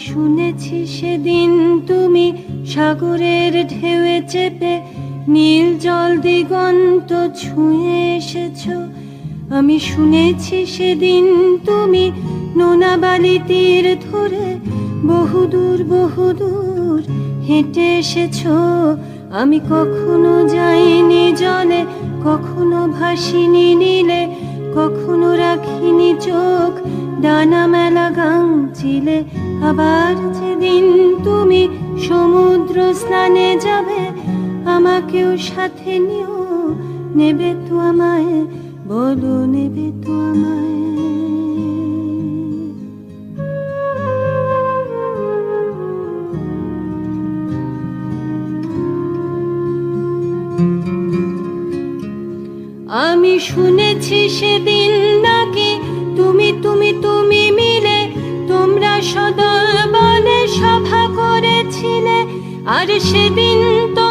শুনেছি সেদিন তুমি সাগরের ঢেউয়ে চেপে নীল জল দিগন্ত ছুঁয়ে এসেছো। আমি শুনেছি সেদিন তুমি নোনা বালি তীর ধরে বহুদূর বহুদূর হেঁটে এসেছো। আমি কখনো যাইনি জলে, কখনো ভাসিনি নীলে, কখনো রাখিনি চোখ ডানা মেলা গাংচিলে। আবার যেদিন তুমি সমুদ্র স্নানে যাবে, আমাকেও সাথে নিও, নেবে তো আমায়, বলো নেবে তো আমায়। আমি শুনেছি সেদিন নাকি তুমি তুমি তুমি মিলে তোমরা সদল বলে সভা করেছিলে, আর সেদিন তো